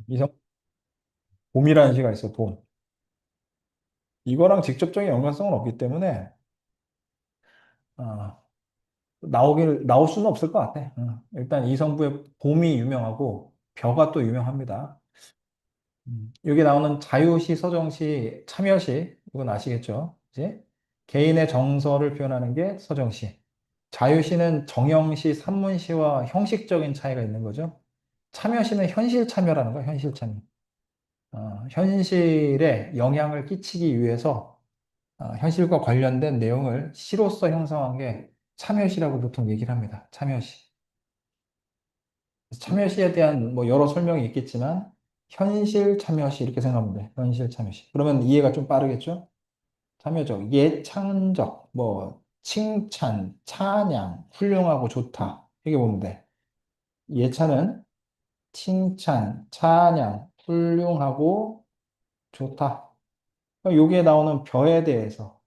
이성, 봄이라는 시가 있어, 봄. 이거랑 직접적인 연관성은 없기 때문에, 어, 나올 수는 없을 것 같아. 일단 이성부의 봄이 유명하고, 벼가 또 유명합니다. 여기 나오는 자유시, 서정시, 참여시, 이건 아시겠죠? 이제 개인의 정서를 표현하는 게 서정시. 자유시는 정형시, 산문시와 형식적인 차이가 있는 거죠. 참여시는 현실 참여라는 거야, 현실 참여. 현실에 영향을 끼치기 위해서 현실과 관련된 내용을 시로서 형성한 게 참여시라고 보통 얘기를 합니다. 참여시. 참여시에 대한 뭐 여러 설명이 있겠지만 현실 참여시 이렇게 생각하면 돼. 현실 참여시. 그러면 이해가 좀 빠르겠죠? 참여적, 예찬적, 뭐 칭찬, 찬양, 훌륭하고 좋다. 이렇게 보면 돼. 예찬은 칭찬, 찬양, 훌륭하고 좋다. 여기에 나오는 벼에 대해서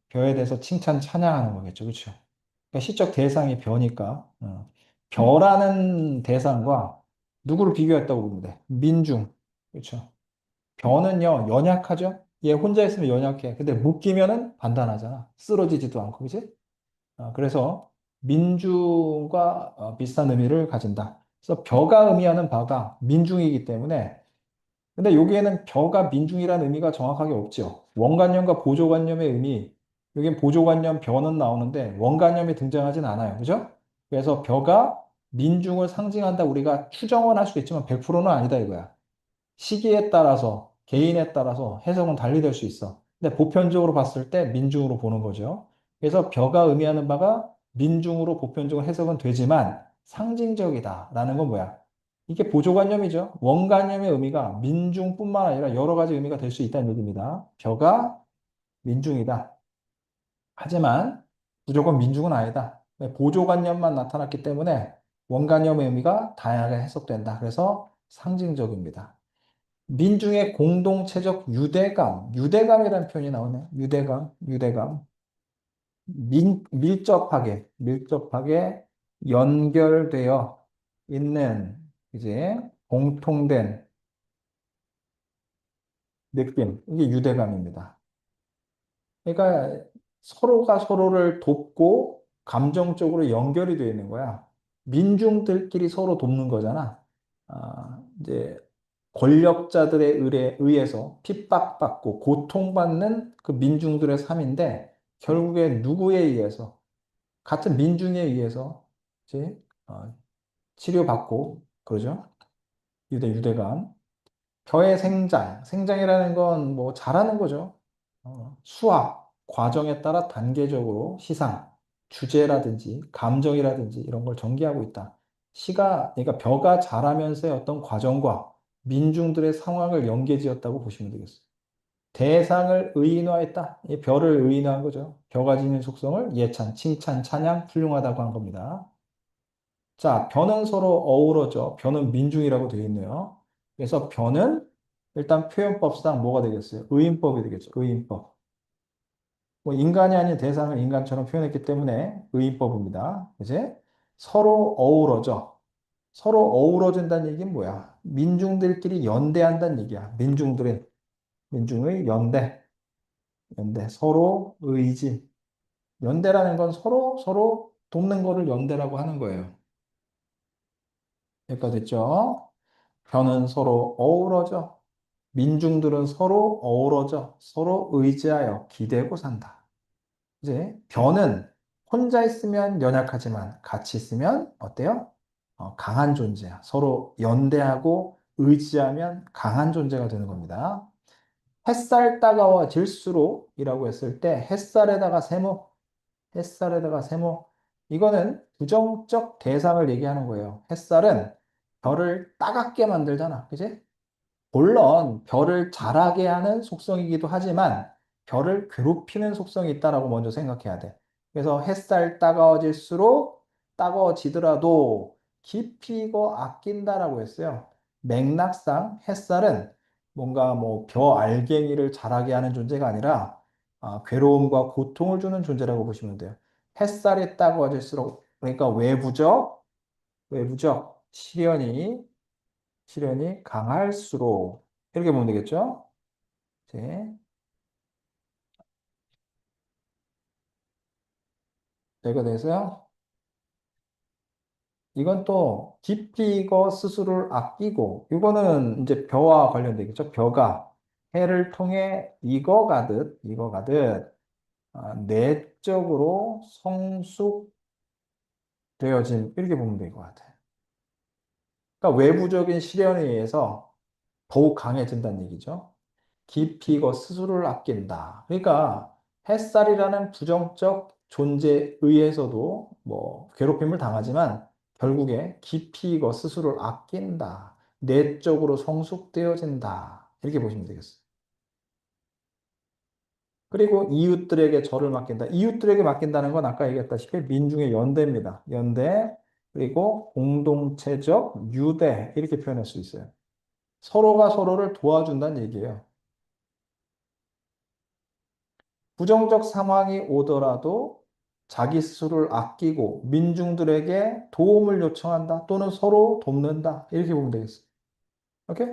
칭찬, 찬양하는 거겠죠. 그렇죠? 그러니까 시적 대상이 벼니까 벼라는 대상과 누구를 비교했다고 보면 돼? 민중. 그렇죠? 벼는요 연약하죠? 얘 혼자 있으면 연약해. 근데 묶이면은 단단하잖아. 쓰러지지도 않고, 그지? 그래서 민중과 비슷한 의미를 가진다. 그래서 벼가 의미하는 바가 민중이기 때문에, 근데 여기에는 벼가 민중이라는 의미가 정확하게 없죠. 원관념과 보조관념의 의미, 여기엔 보조관념 벼는 나오는데 원관념이 등장하진 않아요. 그죠? 그래서 벼가 민중을 상징한다 우리가 추정은 할 수 있지만 100%는 아니다 이거야. 시기에 따라서, 개인에 따라서 해석은 달리 될 수 있어. 근데 보편적으로 봤을 때 민중으로 보는 거죠. 그래서 벼가 의미하는 바가 민중으로 보편적으로 해석은 되지만 상징적이다라는 건 뭐야? 이게 보조관념이죠. 원관념의 의미가 민중뿐만 아니라 여러 가지 의미가 될 수 있다는 얘기입니다. 벼가 민중이다. 하지만 무조건 민중은 아니다. 보조관념만 나타났기 때문에 원관념의 의미가 다양하게 해석된다. 그래서 상징적입니다. 민중의 공동체적 유대감이라는 표현이 나오네요. 유대감. 밀접하게 연결되어 있는 이제 공통된 느낌. 이게 유대감입니다. 그러니까 서로가 서로를 돕고 감정적으로 연결이 되어 있는 거야. 민중들끼리 서로 돕는 거잖아. 이제 권력자들에 의해서 핍박받고 고통받는 그 민중들의 삶인데 결국에 누구에 의해서 같은 민중에 의해서 이제 치료받고 그러죠. 유대감. 벼의 생장이라는 건 뭐 자라는 거죠. 수학, 과정에 따라 단계적으로 시상, 주제라든지 감정이라든지 이런 걸 전개하고 있다. 그러니까 벼가 자라면서의 어떤 과정과 민중들의 상황을 연계지었다고 보시면 되겠어요. 대상을 의인화했다. 이 벼를 의인화한 거죠. 벼가 지닌 속성을 예찬, 칭찬, 찬양, 훌륭하다고 한 겁니다. 자, 벼는 서로 어우러져. 벼는 민중이라고 되어 있네요. 그래서 벼는 일단 표현법상 뭐가 되겠어요? 의인법이 되겠죠. 의인법. 뭐 인간이 아닌 대상을 인간처럼 표현했기 때문에 의인법입니다. 이제 서로 어우러져. 서로 어우러진다는 얘기는 뭐야? 민중들끼리 연대한다는 얘기야. 민중의 연대. 서로 의지. 연대라는 건 서로 돕는 거를 연대라고 하는 거예요. 여기까지 됐죠? 벼는 서로 어우러져. 민중들은 서로 어우러져. 서로 의지하여 기대고 산다. 이제 벼는 혼자 있으면 연약하지만 같이 있으면 어때요? 강한 존재야. 서로 연대하고 의지하면 강한 존재가 되는 겁니다. 햇살 따가워질수록이라고 했을 때 햇살에다가 세모. 이거는 부정적 대상을 얘기하는 거예요. 햇살은 별을 따갑게 만들잖아. 그지? 물론 별을 자라게 하는 속성이기도 하지만 별을 괴롭히는 속성이 있다라고 먼저 생각해야 돼. 그래서 햇살 따가워질수록 따가워지더라도 깊이 익어 아낀다라고 했어요. 맥락상 햇살은 뭔가 뭐 벼 알갱이를 자라게 하는 존재가 아니라 괴로움과 고통을 주는 존재라고 보시면 돼요. 햇살이 따가워질수록 그러니까 외부적 시련이 시련이 강할수록 이렇게 보면 되겠죠? 네. 여기가 돼서요. 이건 또 깊이 익어 스스로를 아끼고 이거는 이제 벼와 관련되겠죠. 벼가 해를 통해 익어가듯 내적으로 성숙되어짐 이렇게 보면 될 것 같아요. 그러니까 외부적인 시련에 의해서 더욱 강해진다는 얘기죠. 깊이 익어 스스로를 아낀다. 그러니까 햇살이라는 부정적 존재에 의해서도 뭐 괴롭힘을 당하지만 결국에 깊이 익어 스스로를 아낀다. 내적으로 성숙되어진다. 이렇게 보시면 되겠어요. 그리고 이웃들에게 절을 맡긴다. 이웃들에게 맡긴다는 건 아까 얘기했다시피 민중의 연대입니다. 연대, 그리고 공동체적 유대 이렇게 표현할 수 있어요. 서로가 서로를 도와준다는 얘기예요. 부정적 상황이 오더라도 자기 스스로를 아끼고 민중들에게 도움을 요청한다 또는 서로 돕는다 이렇게 보면 되겠어요. 오케이?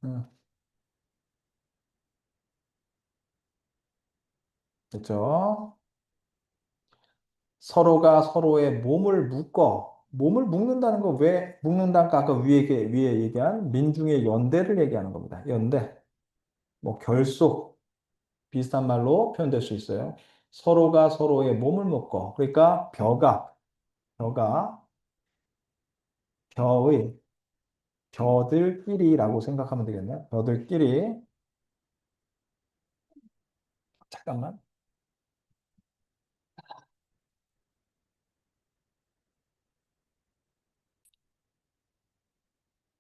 음, 됐죠? 서로가 서로의 몸을 묶는다는 거 왜 묶는다니까 아까 위에 얘기한 민중의 연대를 얘기하는 겁니다. 연대, 뭐 결속 비슷한 말로 표현될 수 있어요. 서로가 서로의 몸을 묶어 그러니까 벼가 벼의 벼들끼리라고 생각하면 되겠네요. 벼들끼리 잠깐만.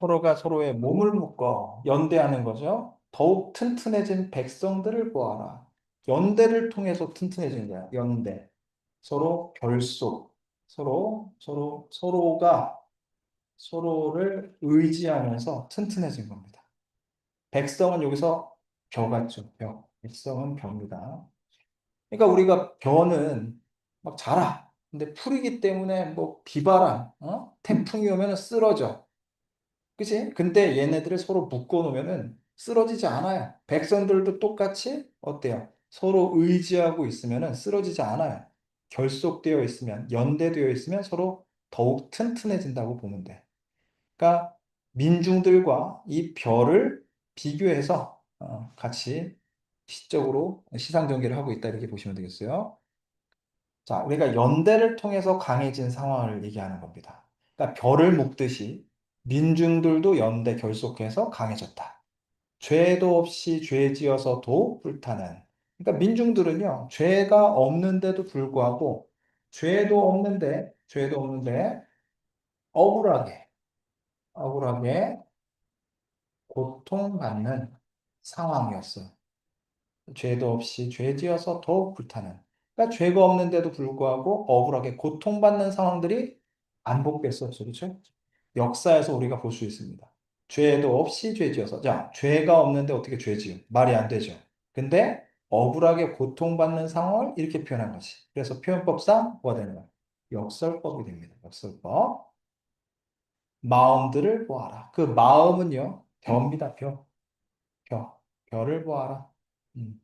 서로가 서로의 몸을 묶어 연대하는 거죠. 더욱 튼튼해진 백성들을 보아라. 연대를 통해서 튼튼해진 거야. 연대. 서로 결속. 서로가 서로를 의지하면서 튼튼해진 겁니다. 백성은 여기서 벼 같죠. 벼. 백성은 벼입니다. 그러니까 우리가 벼는 막 자라. 근데 풀이기 때문에 뭐 비바람, 태풍이 오면 쓰러져. 그치? 근데 얘네들을 서로 묶어 놓으면은 쓰러지지 않아요. 백성들도 똑같이 어때요? 서로 의지하고 있으면은 쓰러지지 않아요. 결속되어 있으면, 연대되어 있으면 서로 더욱 튼튼해진다고 보면 돼. 그러니까 민중들과 이 별을 비교해서 같이 시적으로 시상 전개를 하고 있다 이렇게 보시면 되겠어요. 자, 우리가 연대를 통해서 강해진 상황을 얘기하는 겁니다. 그러니까 별을 묶듯이 민중들도 연대 결속해서 강해졌다. 죄도 없이 죄 지어서도 불타는. 그러니까 민중들은요, 죄가 없는데도 불구하고 죄도 없는데 억울하게, 억울하게 고통받는 상황이었어요. 죄도 없이 죄 지어서 더욱 불타는. 그러니까 죄가 없는데도 불구하고 억울하게 고통받는 상황들이 반복됐었죠. 그렇죠? 역사에서 우리가 볼 수 있습니다. 죄도 없이 죄 지어서. 자, 죄가 없는데 어떻게 죄 지음? 말이 안 되죠. 근데 억울하게 고통받는 상황을 이렇게 표현한 거지. 그래서 표현법상 뭐가 되는 거야? 역설법이 됩니다. 역설법. 마음들을 보아라. 그 마음은요, 벼입니다. 벼를 보아라. 음.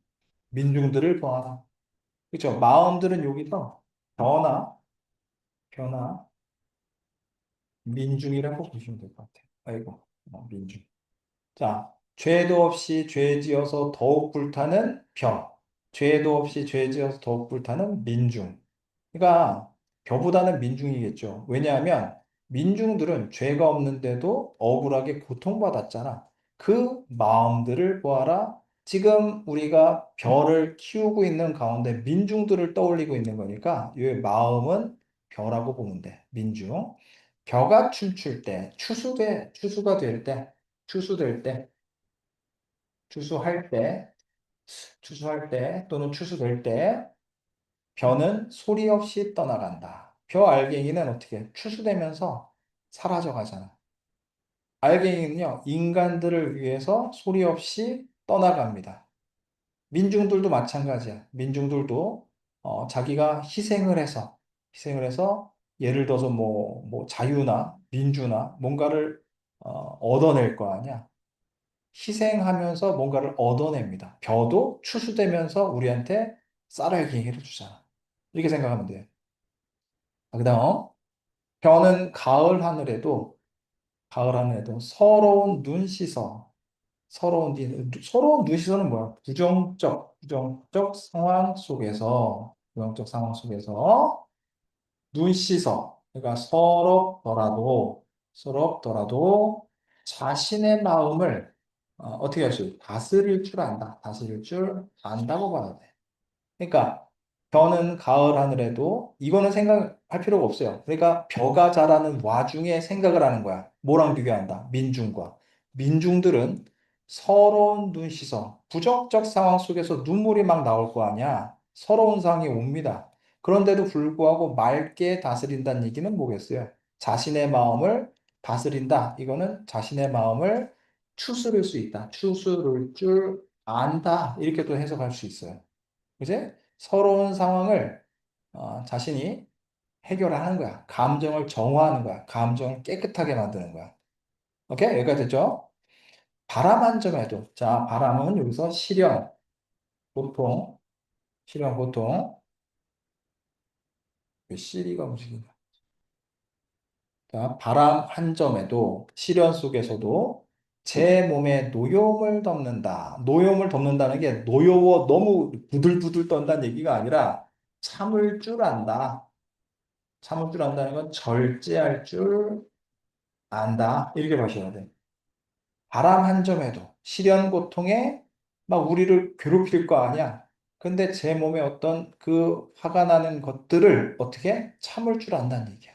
민중들을 보아라. 그렇죠? 마음들은 여기서 변화, 변화, 민중이라고 보시면 될 것 같아요. 아이고, 민중. 자, 죄도 없이 죄 지어서 더욱 불타는 벼. 죄도 없이 죄 지어서 더욱 불타는 민중. 그러니까 벼보다는 민중이겠죠. 왜냐하면 민중들은 죄가 없는데도 억울하게 고통받았잖아. 그 마음들을 보아라. 지금 우리가 벼를 키우고 있는 가운데 민중들을 떠올리고 있는 거니까 이 마음은 벼라고 보면 돼. 민중. 벼가 춤출 때, 추수가 될 때, 추수될 때, 추수할 때, 추수할 때 또는 추수될 때 벼는 소리 없이 떠나간다. 벼 알갱이는 어떻게 추수되면서 사라져 가잖아. 알갱이는요, 인간들을 위해서 소리 없이 떠나갑니다. 민중들도 마찬가지야. 민중들도 자기가 희생을 해서 예를 들어서 뭐 자유나 민주나 뭔가를 얻어낼 거 아니야. 희생하면서 뭔가를 얻어냅니다. 벼도 추수되면서 우리한테 쌀알갱이를 주잖아. 이렇게 생각하면 돼. 그다음 벼는 가을 하늘에도 서러운 눈 씻어. 서러운 눈 씻어는 뭐야? 부정적 상황 속에서 눈 씻어. 그러니까 서럽더라도 자신의 마음을 어떻게 할 수 있어? 다스릴 줄 안다. 다스릴 줄 안다고 봐야 돼. 그러니까 벼는 가을 하늘에도 이거는 생각할 필요가 없어요. 그러니까 벼가 자라는 와중에 생각을 하는 거야. 뭐랑 비교한다? 민중과. 민중들은 서러운 눈 씻어. 부정적 상황 속에서 눈물이 막 나올 거 아니야. 서러운 상황이 옵니다. 그런데도 불구하고 맑게 다스린다는 얘기는 뭐겠어요? 자신의 마음을 다스린다. 이거는 자신의 마음을 추스를 수 있다. 추스를 줄 안다. 이렇게 또 해석할 수 있어요. 이제 서러운 상황을 자신이 해결하는 거야. 감정을 정화하는 거야. 감정을 깨끗하게 만드는 거야. 오케이? 여기까지 됐죠? 바람 한 점에도. 자, 바람은 여기서 보통, 보통, 시리가 움직인다. 자, 바람 한 점에도, 시련 속에서도 제 몸에 노여움을 덮는다. 노여움을 덮는다는 게 노여워 너무 부들부들 떤다는 얘기가 아니라 참을 줄 안다. 참을 줄 안다는 건 절제할 줄 안다. 이렇게 보셔야 돼. 바람 한 점에도 시련 고통에 막 우리를 괴롭힐 거 아니야. 근데 제 몸에 어떤 그 화가 나는 것들을 어떻게 참을 줄 안다는 얘기야.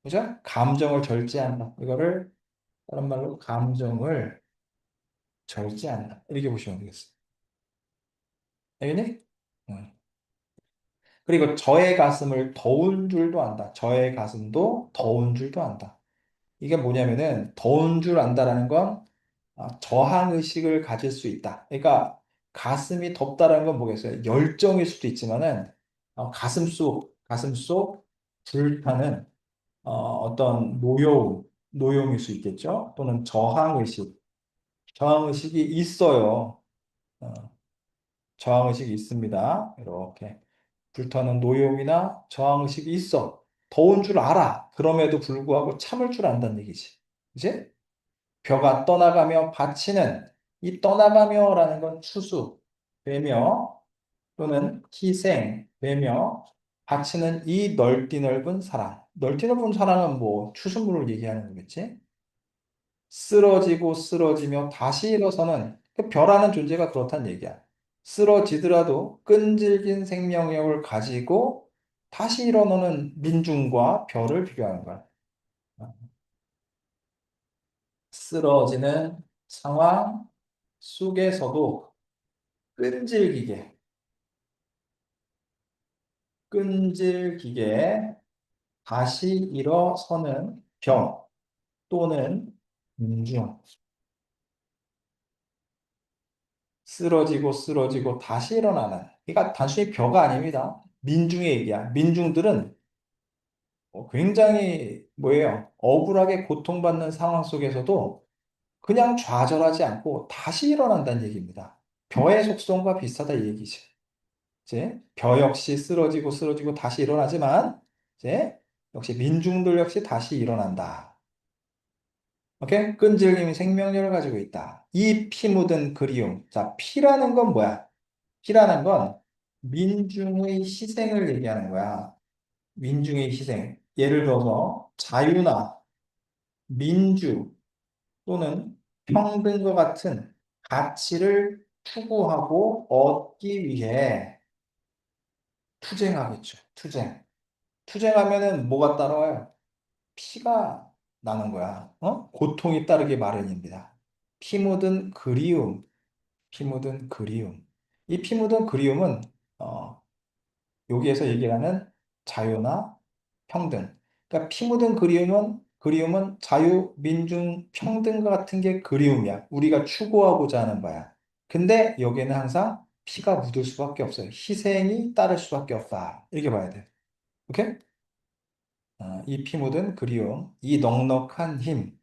그죠? 감정을 절제한다. 이거를 다른 말로 감정을 절제한다. 이렇게 보시면 되겠어요. 알겠니? 응. 그리고 저의 가슴을 더운 줄도 안다. 저의 가슴도 더운 줄도 안다. 이게 뭐냐면은 더운 줄 안다라는 건 저항 의식을 가질 수 있다. 그러니까 가슴이 덥다라는 건 뭐겠어요? 열정일 수도 있지만은 가슴 속 불타는 어떤 노여움일 수 있겠죠? 또는 저항 의식이 있어요. 어, 저항 의식이 있습니다. 이렇게 불타는 노여움이나 저항 의식이 있어. 더운 줄 알아. 그럼에도 불구하고 참을 줄 안다는 얘기지. 그치? 벼가 떠나가며 바치는 이 떠나가며라는 건 추수되며 또는 희생되며 바치는 이 넓디 넓은 사랑. 넓디 넓은 사랑은 뭐 추수물을 얘기하는 거겠지? 쓰러지며 다시 일어서는 그 벼라는 존재가 그렇단 얘기야. 쓰러지더라도 끈질긴 생명력을 가지고 다시 일어나는 민중과 벼를 비교하는 거야. 쓰러지는 상황 속에서도 끈질기게, 끈질기게 다시 일어서는 병 또는 민중. 쓰러지고 다시 일어나는. 그러니까 단순히 벼가 아닙니다. 민중의 얘기야. 민중들은 굉장히 뭐예요? 억울하게 고통받는 상황 속에서도 그냥 좌절하지 않고 다시 일어난다는 얘기입니다. 벼의 속성과 비슷하다 이 얘기지. 이제 벼 역시 쓰러지고 다시 일어나지만 이제 역시 민중들 역시 다시 일어난다. 오케이? 끈질김이 생명력을 가지고 있다. 이 피 묻은 그리움. 자, 피라는 건 뭐야? 피라는 건 민중의 희생을 얘기하는 거야. 민중의 희생. 예를 들어서 자유나 민주 또는 평등과 같은 가치를 추구하고 얻기 위해 투쟁하겠죠. 투쟁하면은 뭐가 따라와요? 피가 나는 거야. 고통이 따르기 마련입니다. 피 묻은 그리움, 피 묻은 그리움. 이 피 묻은 그리움은 어, 여기에서 얘기하는 자유나 평등. 그러니까 피 묻은 그리움은 자유, 민중, 평등과 같은 게 그리움이야. 우리가 추구하고자 하는 바야. 근데 여기에는 항상 피가 묻을 수밖에 없어요. 희생이 따를 수밖에 없다. 이렇게 봐야 돼. 오케이? 이 피 묻은 그리움, 이 넉넉한 힘.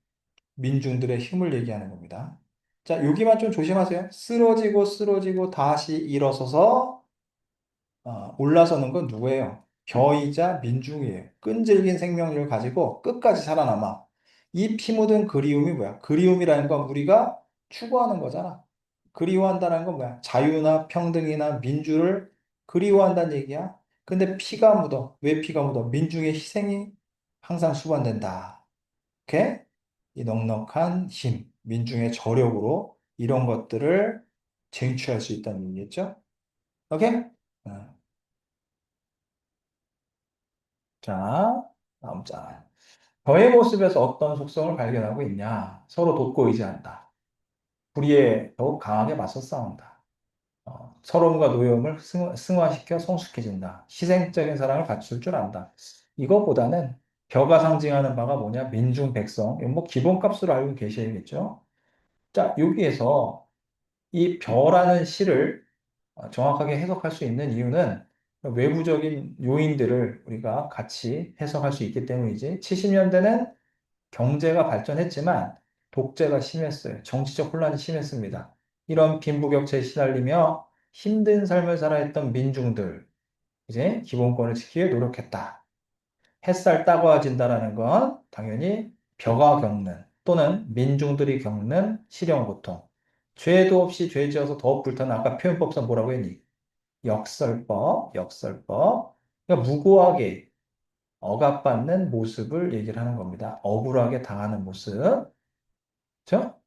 민중들의 힘을 얘기하는 겁니다. 자, 여기만 좀 조심하세요. 쓰러지고 쓰러지고 다시 일어서서 올라서는 건 누구예요? 겨이자 민중이에요. 끈질긴 생명력을 가지고 끝까지 살아남아. 이 피 묻은 그리움이 뭐야? 그리움이라는 건 우리가 추구하는 거잖아. 그리워한다는 건 뭐야? 자유나 평등이나 민주를 그리워한다는 얘기야. 근데 피가 묻어. 왜 피가 묻어? 민중의 희생이 항상 수반된다. 오케이? 이 넉넉한 힘, 민중의 저력으로 이런 것들을 쟁취할 수 있다는 얘기겠죠? 오케이? 어. 자, 다음 장. 저의 모습에서 어떤 속성을 발견하고 있냐? 서로 돕고 의지한다. 불의에 더욱 강하게 맞서 싸운다. 서러움과 노여움을 승화시켜 성숙해진다. 희생적인 사랑을 갖출 줄 안다. 이거보다는 벼가 상징하는 바가 뭐냐? 민중 백성. 이건 뭐 기본값으로 알고 계셔야겠죠? 자, 여기에서 이 벼라는 시를 정확하게 해석할 수 있는 이유는 외부적인 요인들을 우리가 같이 해석할 수 있기 때문이지. 70년대는 경제가 발전했지만 독재가 심했어요. 정치적 혼란이 심했습니다. 이런 빈부격차에 시달리며 힘든 삶을 살아야 했던 민중들, 이제 기본권을 지키기 위해 노력했다. 햇살 따가워진다라는 건 당연히 벼가 겪는 또는 민중들이 겪는 실형 고통. 죄도 없이 죄 지어서 더 불타는 아까 표현법상 뭐라고 했니? 역설법, 역설법. 그러니까 무고하게 억압받는 모습을 얘기를 하는 겁니다. 억울하게 당하는 모습. 그죠?